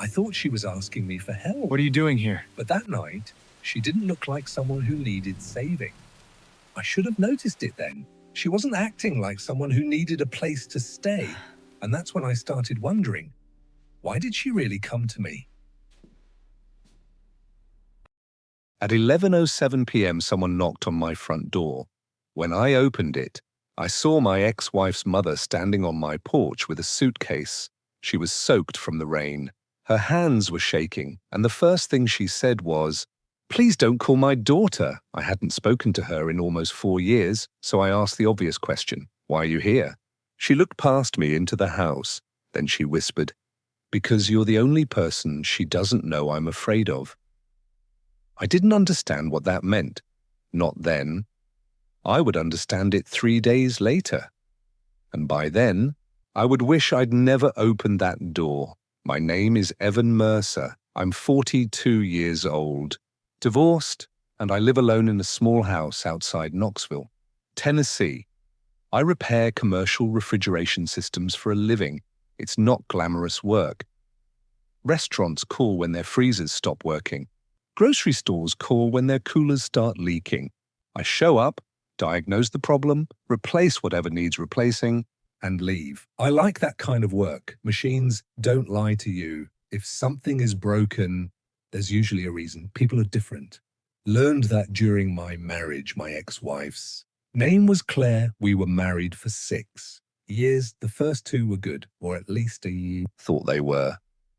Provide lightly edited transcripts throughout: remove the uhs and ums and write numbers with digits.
I thought she was asking me for help. What are you doing here? But that night, she didn't look like someone who needed saving. I should have noticed it then. She wasn't acting like someone who needed a place to stay. And that's when I started wondering, why did she really come to me? At 11:07 p.m., someone knocked on my front door. When I opened it, I saw my ex-wife's mother standing on my porch with a suitcase. She was soaked from the rain. Her hands were shaking, and the first thing she said was, "Please don't call my daughter." I hadn't spoken to her in almost 4 years, so I asked the obvious question, "Why are you here?" She looked past me into the house. Then she whispered, "Because you're the only person she doesn't know I'm afraid of." I didn't understand what that meant. Not then. I would understand it 3 days later. And by then, I would wish I'd never opened that door. My name is Evan Mercer. I'm 42 years old, divorced, and I live alone in a small house outside Knoxville, Tennessee. I repair commercial refrigeration systems for a living. It's not glamorous work. Restaurants call when their freezers stop working. Grocery stores call when their coolers start leaking. I show up, diagnose the problem, replace whatever needs replacing, and leave. I like that kind of work. Machines don't lie to you. If something is broken, there's usually a reason. People are different. Learned that during my marriage, my ex-wife's name was Claire. We were married for 6 years. The first 2 were good, or at least a year. Thought they were.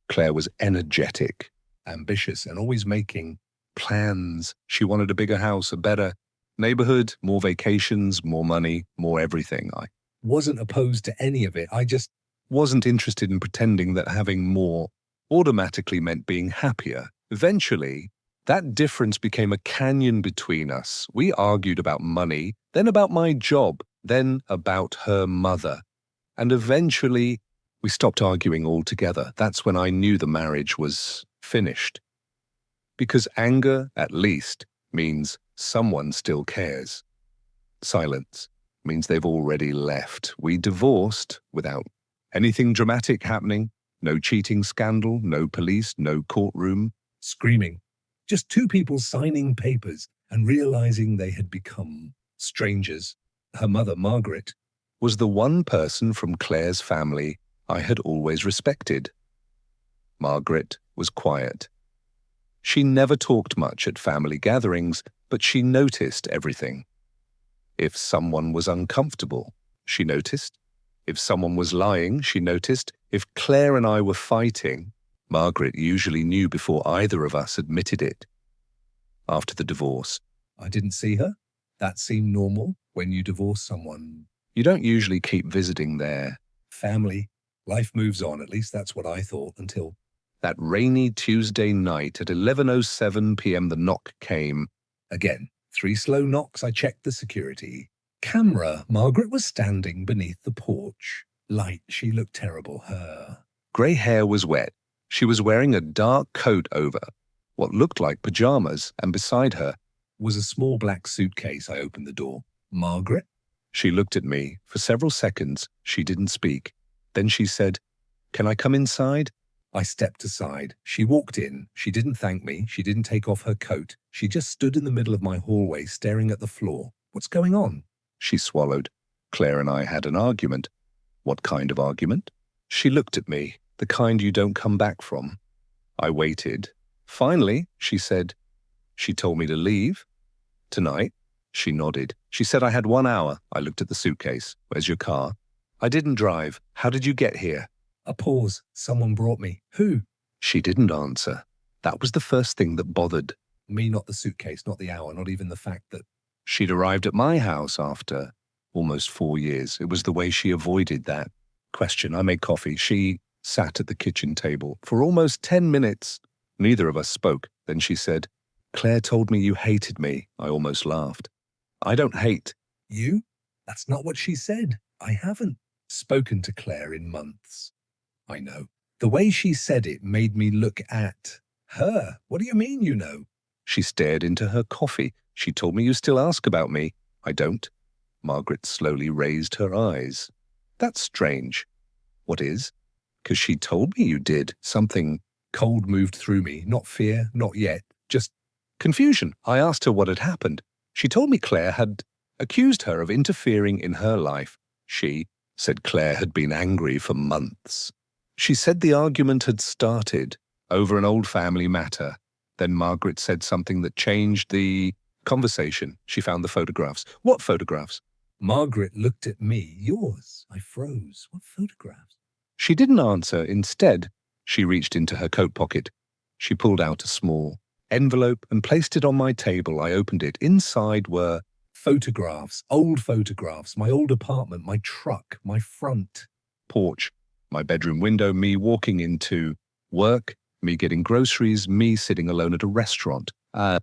Claire was energetic, Ambitious, and always making plans. She wanted a bigger house, a better neighborhood, more vacations, more money, more everything. I wasn't opposed to any of it. I just wasn't interested in pretending that having more automatically meant being happier. Eventually, that difference became a canyon between us. We argued about money, then about my job, then about her mother. And eventually, we stopped arguing altogether. That's when I knew the marriage was finished. Because anger, at least, means someone still cares. Silence means they've already left. We divorced without anything dramatic happening. No cheating scandal, no police, no courtroom. Screaming. Just 2 people signing papers and realizing they had become strangers. Her mother, Margaret, was the one person from Claire's family I had always respected. Margaret was quiet. She never talked much at family gatherings, but she noticed everything. If someone was uncomfortable, she noticed. If someone was lying, she noticed. If Claire and I were fighting, Margaret usually knew before either of us admitted it. After the divorce, I didn't see her. That seemed normal when you divorce someone. You don't usually keep visiting their family. Life moves on, at least that's what I thought, until that rainy Tuesday night at 11:07 p.m. the knock came. Again, 3 slow knocks. I checked the security camera. Margaret was standing beneath the porch. Light, she looked terrible. Her grey hair was wet. She was wearing a dark coat over what looked like pajamas, and beside her was a small black suitcase. I opened the door. Margaret? She looked at me. For several seconds, she didn't speak. Then she said, "Can I come inside?" I stepped aside. She walked in. She didn't thank me. She didn't take off her coat. She just stood in the middle of my hallway, staring at the floor. What's going on? She swallowed. Claire and I had an argument. What kind of argument? She looked at me, the kind you don't come back from. I waited. Finally, she said, "She told me to leave." "Tonight?" She nodded. She said I had 1 hour. I looked at the suitcase. "Where's your car?" "I didn't drive. How did you get here?" A pause. Someone brought me. Who? She didn't answer. That was the first thing that bothered me, not the suitcase, not the hour, not even the fact that she'd arrived at my house after almost 4 years. It was the way she avoided that question. I made coffee. She sat at the kitchen table. For almost 10 minutes, neither of us spoke. Then she said, "Claire told me you hated me." I almost laughed. "I don't hate." You? That's not what she said. I haven't spoken to Claire in months. I know. The way she said it made me look at her. What do you mean, you know? She stared into her coffee. "She told me you still ask about me." "I don't." Margaret slowly raised her eyes. "That's strange." "What is?" "'Cause she told me you did. Something Cold moved through me, not fear, not yet, just confusion. I asked her what had happened. She told me Claire had accused her of interfering in her life. She said Claire had been angry for months. She said the argument had started over an old family matter. Then Margaret said something that changed the conversation. She found the photographs. What photographs? Margaret looked at me. Yours. I froze. What photographs? She didn't answer. Instead, she reached into her coat pocket. She pulled out a small envelope and placed it on my table. I opened it. Inside were Photographs, old photographs, my old apartment, my truck, my front porch, my bedroom window, me walking into work, me getting groceries, me sitting alone at a restaurant.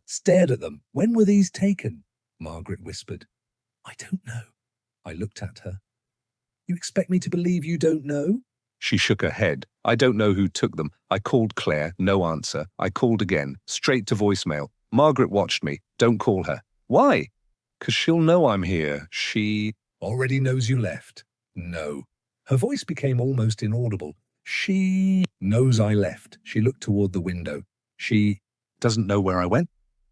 Stared at them. When were these taken? Margaret whispered. I don't know. I looked at her. You expect me to believe you don't know? She shook her head. I don't know who took them. I called Claire. No answer. I called again. Straight to voicemail. Margaret watched me. Don't call her. Why? 'Cause she'll know I'm here. She already knows you left. No. Her voice became almost inaudible. She knows I left. She looked toward the window. She doesn't know where I went.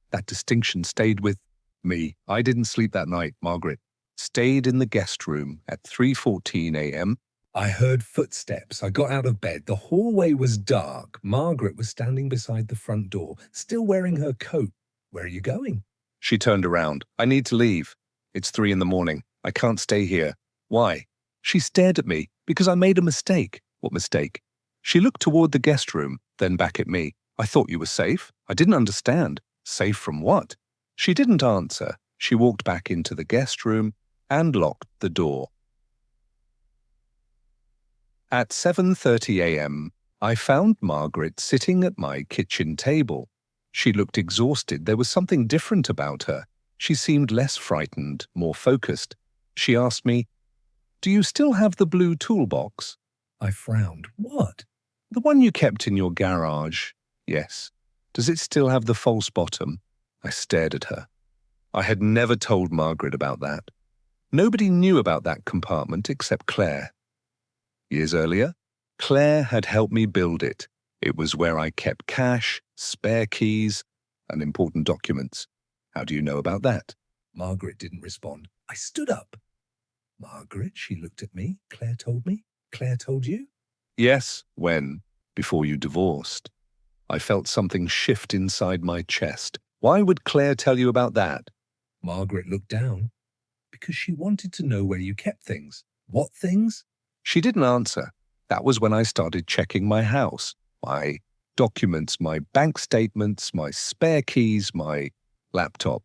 That distinction stayed with me. I didn't sleep that night, Margaret. Stayed in the guest room at 3:14 a.m. I heard footsteps. I got out of bed. The hallway was dark. Margaret was standing beside the front door, still wearing her coat. Where are you going? She turned around. I need to leave. It's 3 a.m. I can't stay here. Why? She stared at me because I made a mistake. What mistake? She looked toward the guest room, then back at me. I thought you were safe. I didn't understand. Safe from what? She didn't answer. She walked back into the guest room and locked the door. At 7:30 a.m., I found Margaret sitting at my kitchen table. She looked exhausted. There was something different about her. She seemed less frightened, more focused. She asked me, "Do you still have the blue toolbox?" I frowned. What? The one you kept in your garage. Yes. Does it still have the false bottom? I stared at her. I had never told Margaret about that. Nobody knew about that compartment except Claire. Years earlier, Claire had helped me build it. It was where I kept cash, spare keys, and important documents. How do you know about that? Margaret didn't respond. I stood up. Margaret, she looked at me. Claire told me. Claire told you? Yes, when? Before you divorced. I felt something shift inside my chest. Why would Claire tell you about that? Margaret looked down. Because she wanted to know where you kept things. What things? She didn't answer. That was when I started checking my house, my documents, my bank statements, my spare keys, my laptop.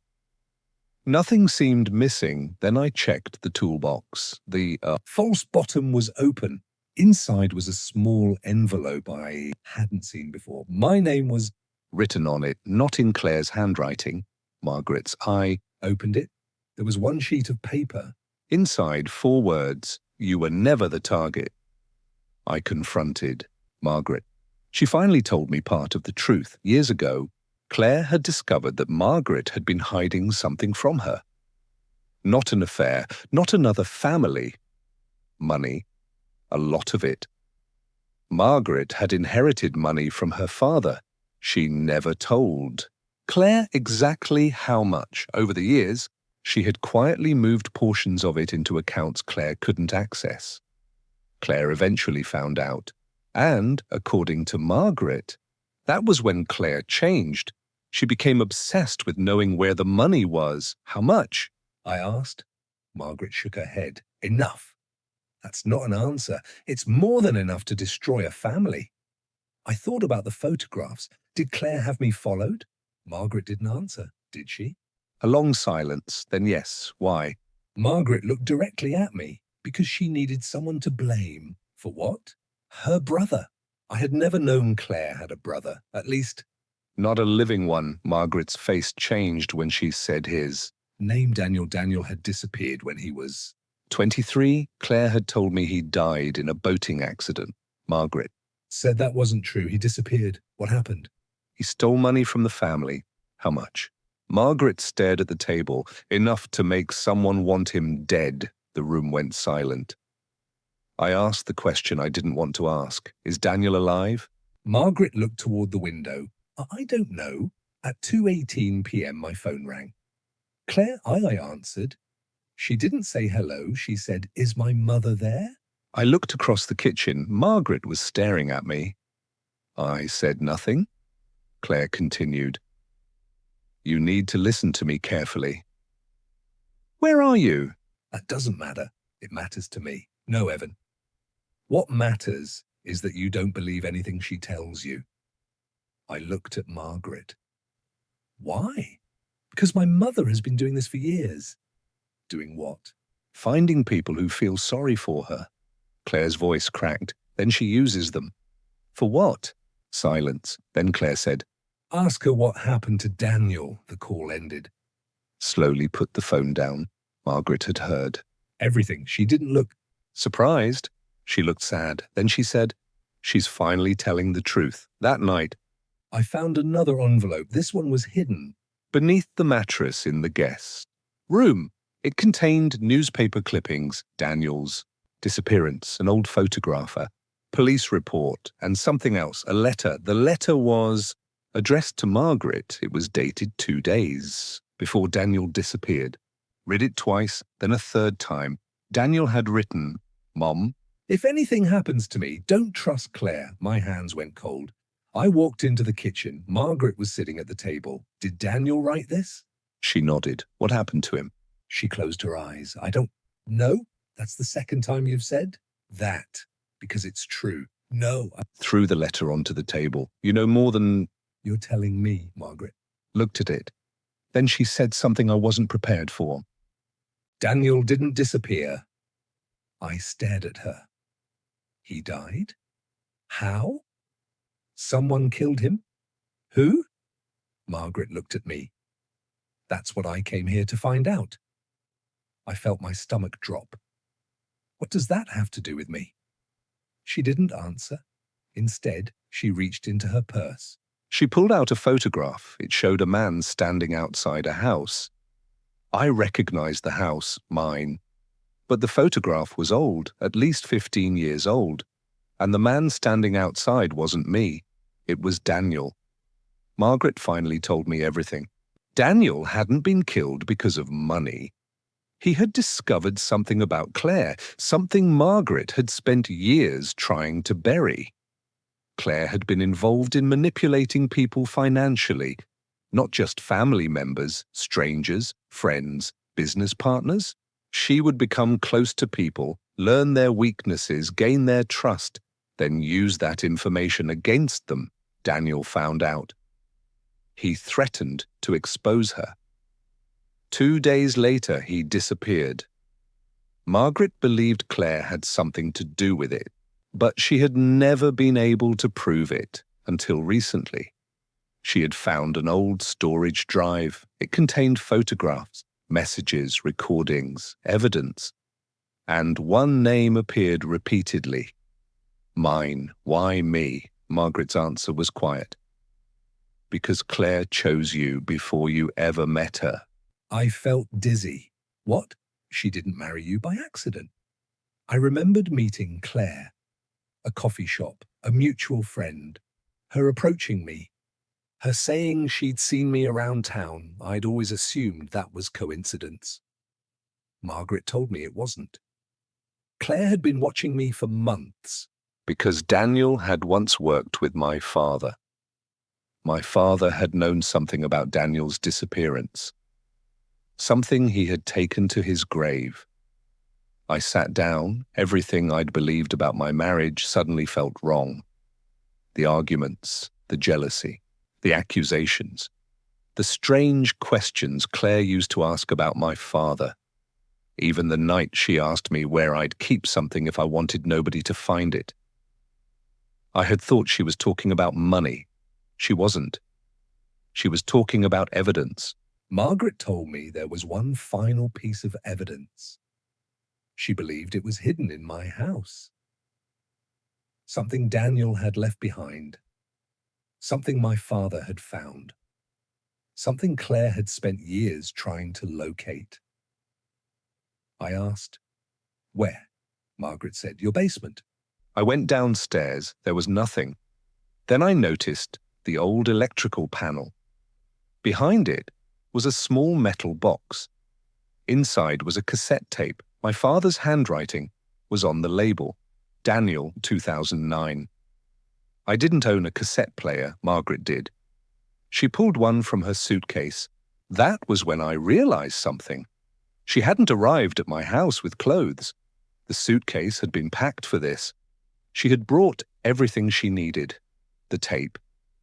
Nothing seemed missing. Then I checked the toolbox. The false bottom was open. Inside was a small envelope I hadn't seen before. My name was written on it, not in Claire's handwriting. Margaret's. I opened it. There was one sheet of paper. Inside, 4 words. You were never the target. I confronted Margaret. She finally told me part of the truth. Years ago, Claire had discovered that Margaret had been hiding something from her. Not an affair, not another family. Money, a lot of it. Margaret had inherited money from her father. She never told Claire exactly how much. Over the years, she had quietly moved portions of it into accounts Claire couldn't access. Claire eventually found out. And, according to Margaret, that was when Claire changed. She became obsessed with knowing where the money was. How much? I asked. Margaret shook her head. Enough. That's not an answer. It's more than enough to destroy a family. I thought about the photographs. Did Claire have me followed? Margaret didn't answer, did she? A long silence. Then yes. Why? Margaret looked directly at me because she needed someone to blame. For what? Her brother. I had never known Claire had a brother, at least not a living one. Margaret's face changed when she said his name. Daniel had disappeared when he was 23. Claire had told me he died in a boating accident. Margaret said that wasn't true. He disappeared. What happened? He stole money from the family. How much? Margaret stared at the table, enough to make someone want him dead. The room went silent. I asked the question I didn't want to ask. Is Daniel alive? Margaret looked toward the window. I don't know. At 2:18 p.m. my phone rang. Claire, I answered. She didn't say hello. She said, "Is my mother there?" I looked across the kitchen. Margaret was staring at me. I said nothing. Claire continued. You need to listen to me carefully. Where are you? That doesn't matter. It matters to me. No, Evan. What matters is that you don't believe anything she tells you. I looked at Margaret. Why? Because my mother has been doing this for years. Doing what? Finding people who feel sorry for her. Claire's voice cracked. Then she uses them. For what? Silence. Then Claire said, Ask her what happened to Daniel. The call ended. Slowly put the phone down. Margaret had heard. Everything. She didn't look surprised. She looked sad. Then she said, she's finally telling the truth. That night, I found another envelope. This one was hidden beneath the mattress in the guest room. It contained newspaper clippings, Daniel's disappearance, an old photograph, a police report, and something else, a letter. The letter was addressed to Margaret. It was dated 2 days before Daniel disappeared. Read it twice, then a third time. Daniel had written, Mom, if anything happens to me, don't trust Claire. My hands went cold. I walked into the kitchen. Margaret was sitting at the table. Did Daniel write this? She nodded. What happened to him? She closed her eyes. I don't know. That's the second time you've said that, because it's true. No. Threw the letter onto the table. You know more than you're telling me, Margaret. Looked at it. Then she said something I wasn't prepared for. Daniel didn't disappear. I stared at her. He died? How? Someone killed him? Who? Margaret looked at me. That's what I came here to find out. I felt my stomach drop. What does that have to do with me? She didn't answer. Instead, she reached into her purse. She pulled out a photograph. It showed a man standing outside a house. I recognized the house, mine. But the photograph was old, at least 15 years old. And the man standing outside wasn't me. It was Daniel. Margaret finally told me everything. Daniel hadn't been killed because of money. He had discovered something about Claire, something Margaret had spent years trying to bury. Claire had been involved in manipulating people financially, not just family members, strangers, friends, business partners. She would become close to people, learn their weaknesses, gain their trust, then use that information against them, Daniel found out. He threatened to expose her. 2 days later, he disappeared. Margaret believed Claire had something to do with it, but she had never been able to prove it until recently. She had found an old storage drive. It contained photographs, messages, recordings, evidence. And one name appeared repeatedly. Mine. Why me? Margaret's answer was quiet. Because Claire chose you before you ever met her. I felt dizzy. What? She didn't marry you by accident. I remembered meeting Claire. A coffee shop, a mutual friend. Her approaching me. Her saying she'd seen me around town. I'd always assumed that was coincidence. Margaret told me it wasn't. Claire had been watching me for months. Because Daniel had once worked with my father. My father had known something about Daniel's disappearance. Something he had taken to his grave. I sat down. Everything I'd believed about my marriage suddenly felt wrong. The arguments, the jealousy, the accusations, the strange questions Claire used to ask about my father. Even the night she asked me where I'd keep something if I wanted nobody to find it. I had thought she was talking about money. She wasn't. She was talking about evidence. Margaret told me there was one final piece of evidence. She believed it was hidden in my house. Something Daniel had left behind. Something my father had found. Something Claire had spent years trying to locate. I asked, "Where?" Margaret said, "Your basement." I went downstairs. There was nothing. Then I noticed the old electrical panel. Behind it was a small metal box. Inside was a cassette tape. My father's handwriting was on the label, Daniel 2009. I didn't own a cassette player, Margaret did. She pulled one from her suitcase. That was when I realized something. She hadn't arrived at my house with clothes. The suitcase had been packed for this. She had brought everything she needed: the tape,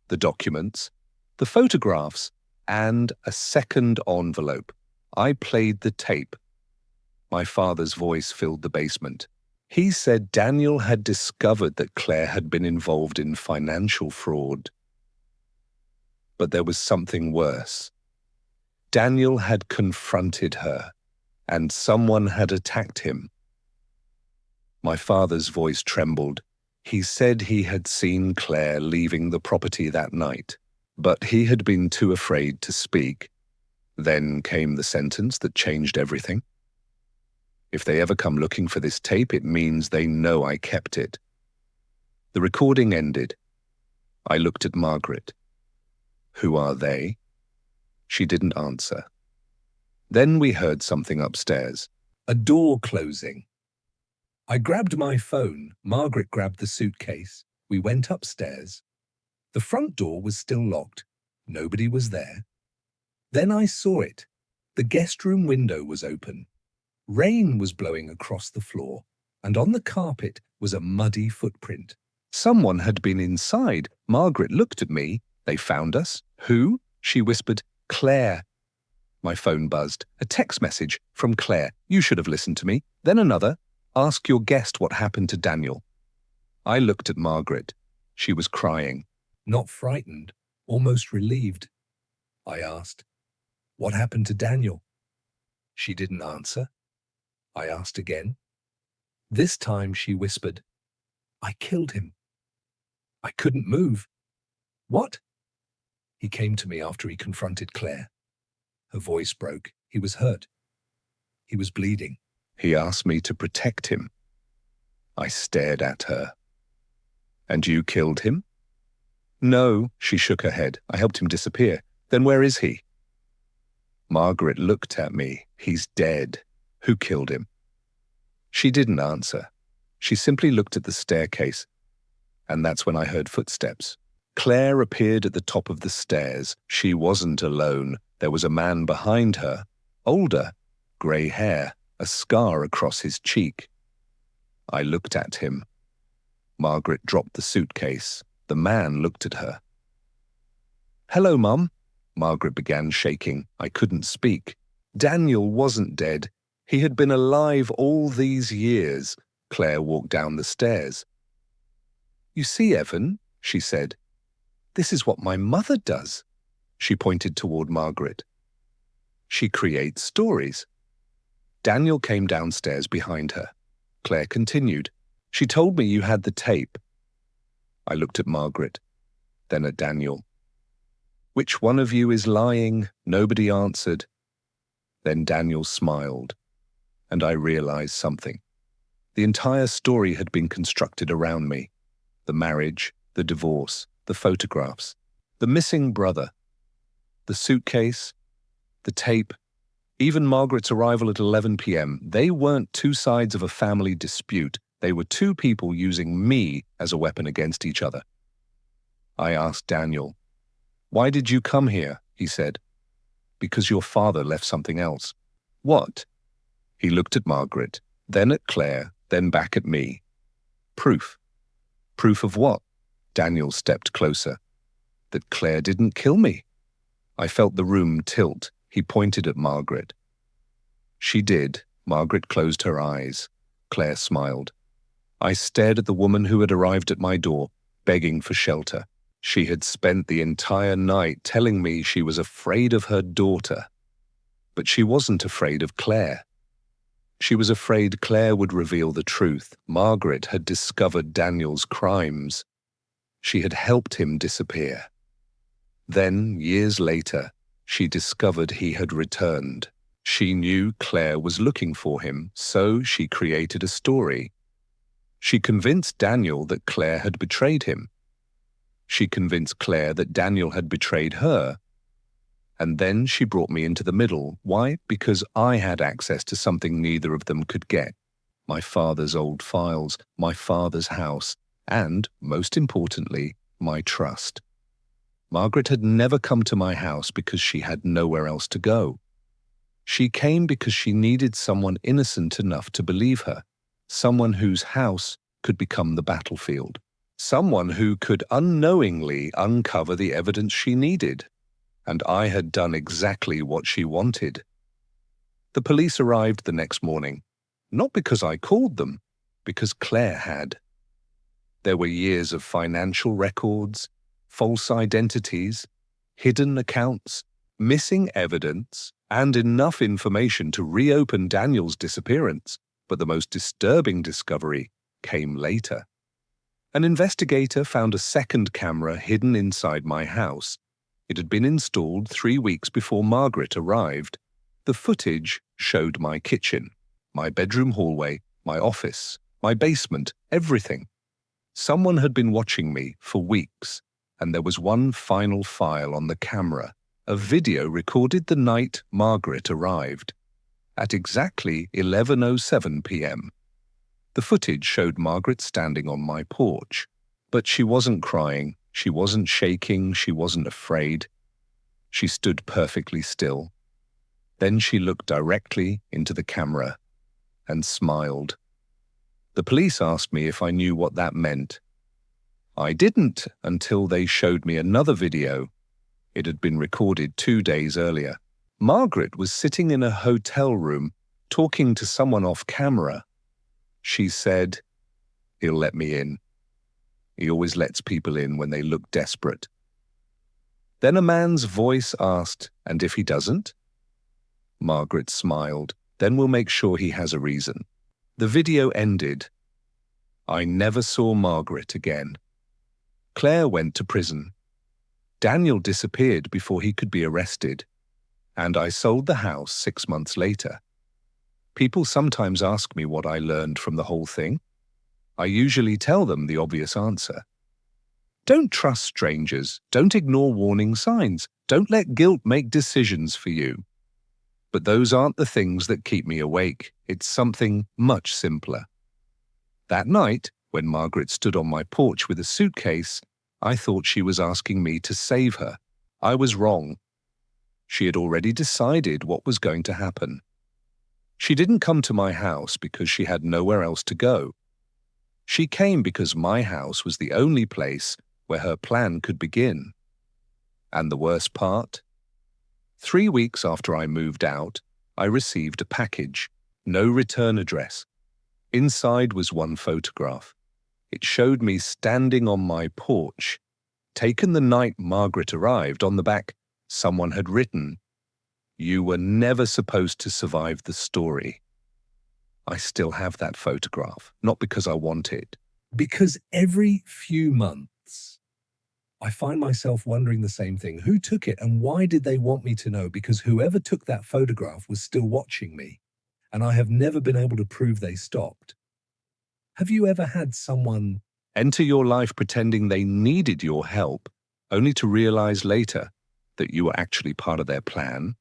the documents, the photographs, and a second envelope. I played the tape. My father's voice filled the basement. He said Daniel had discovered that Claire had been involved in financial fraud. But there was something worse. Daniel had confronted her, and someone had attacked him. My father's voice trembled. He said he had seen Claire leaving the property that night, but he had been too afraid to speak. Then came the sentence that changed everything. If they ever come looking for this tape, it means they know I kept it. The recording ended. I looked at Margaret. Who are they? She didn't answer. Then we heard something upstairs. A door closing. I grabbed my phone. Margaret grabbed the suitcase. We went upstairs. The front door was still locked. Nobody was there. Then I saw it. The guest room window was open. Rain was blowing across the floor, and on the carpet was a muddy footprint. Someone had been inside. Margaret looked at me. They found us. Who? She whispered. Claire. My phone buzzed. A text message from Claire. You should have listened to me. Then another. Ask your guest what happened to Daniel. I looked at Margaret. She was crying. Not frightened, almost relieved. I asked, "What happened to Daniel?" She didn't answer. I asked again. This time she whispered, "I killed him." I couldn't move. What? He came to me after he confronted Claire. Her voice broke. He was hurt. He was bleeding. He asked me to protect him. I stared at her. And you killed him? No, she shook her head. I helped him disappear. Then where is he? Margaret looked at me. He's dead. Who killed him? She didn't answer. She simply looked at the staircase. And that's when I heard footsteps. Claire appeared at the top of the stairs. She wasn't alone. There was a man behind her, older, grey hair, a scar across his cheek. I looked at him. Margaret dropped the suitcase. The man looked at her. Hello, Mum. Margaret began shaking. I couldn't speak. Daniel wasn't dead. He had been alive all these years. Claire walked down the stairs. You see, Evan, she said, this is what my mother does. She pointed toward Margaret. She creates stories. Daniel came downstairs behind her. Claire continued. She told me you had the tape. I looked at Margaret, then at Daniel. Which one of you is lying? Nobody answered. Then Daniel smiled, and I realized something. The entire story had been constructed around me. The marriage, the divorce, the photographs, the missing brother, the suitcase, the tape, even Margaret's arrival at 11 p.m. They weren't two sides of a family dispute. They were two people using me as a weapon against each other. I asked Daniel, "Why did you come here?" he said. "Because your father left something else." "What?" He looked at Margaret, then at Claire, then back at me. "Proof." "Proof of what?" Daniel stepped closer. "That Claire didn't kill me." I felt the room tilt. He pointed at Margaret. She did. Margaret closed her eyes. Claire smiled. I stared at the woman who had arrived at my door, begging for shelter. She had spent the entire night telling me she was afraid of her daughter. But she wasn't afraid of Claire. She was afraid Claire would reveal the truth. Margaret had discovered Daniel's crimes. She had helped him disappear. Then, years later, she discovered he had returned. She knew Claire was looking for him, so she created a story. She convinced Daniel that Claire had betrayed him. She convinced Claire that Daniel had betrayed her. And then she brought me into the middle. Why? Because I had access to something neither of them could get. My father's old files, my father's house, and, most importantly, my trust. Margaret had never come to my house because she had nowhere else to go. She came because she needed someone innocent enough to believe her, someone whose house could become the battlefield, someone who could unknowingly uncover the evidence she needed. And I had done exactly what she wanted. The police arrived the next morning, not because I called them, because Claire had. There were years of financial records, false identities, hidden accounts, missing evidence, and enough information to reopen Daniel's disappearance. But the most disturbing discovery came later. An investigator found a second camera hidden inside my house. It had been installed 3 weeks before Margaret arrived. The footage showed my kitchen, my bedroom hallway, my office, my basement, everything. Someone had been watching me for weeks, and there was one final file on the camera, a video recorded the night Margaret arrived, at exactly 11:07 p.m. The footage showed Margaret standing on my porch, but she wasn't crying, she wasn't shaking, she wasn't afraid. She stood perfectly still. Then she looked directly into the camera and smiled. The police asked me if I knew what that meant. I didn't until they showed me another video. It had been recorded 2 days earlier. Margaret was sitting in a hotel room talking to someone off camera. She said, "He'll let me in. He always lets people in when they look desperate." Then a man's voice asked, "And if he doesn't?" Margaret smiled. "Then we'll make sure he has a reason." The video ended. I never saw Margaret again. Claire went to prison. Daniel disappeared before he could be arrested. And I sold the house 6 months later. People sometimes ask me what I learned from the whole thing. I usually tell them the obvious answer. Don't trust strangers. Don't ignore warning signs. Don't let guilt make decisions for you. But those aren't the things that keep me awake. It's something much simpler. That night, when Margaret stood on my porch with a suitcase, I thought she was asking me to save her. I was wrong. She had already decided what was going to happen. She didn't come to my house because she had nowhere else to go. She came because my house was the only place where her plan could begin. And the worst part? 3 weeks after I moved out, I received a package, no return address. Inside was one photograph. It showed me standing on my porch, taken the night Margaret arrived. On the back, someone had written, "You were never supposed to survive the story." I still have that photograph, not because I want it. Because every few months, I find myself wondering the same thing. Who took it and why did they want me to know? Because whoever took that photograph was still watching me, and I have never been able to prove they stopped. Have you ever had someone Enter your life pretending they needed your help, only to realize later that you were actually part of their plan?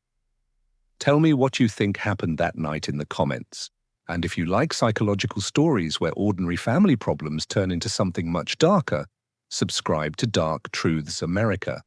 Tell me what you think happened that night in the comments. And if you like psychological stories where ordinary family problems turn into something much darker, subscribe to Dark Truths America.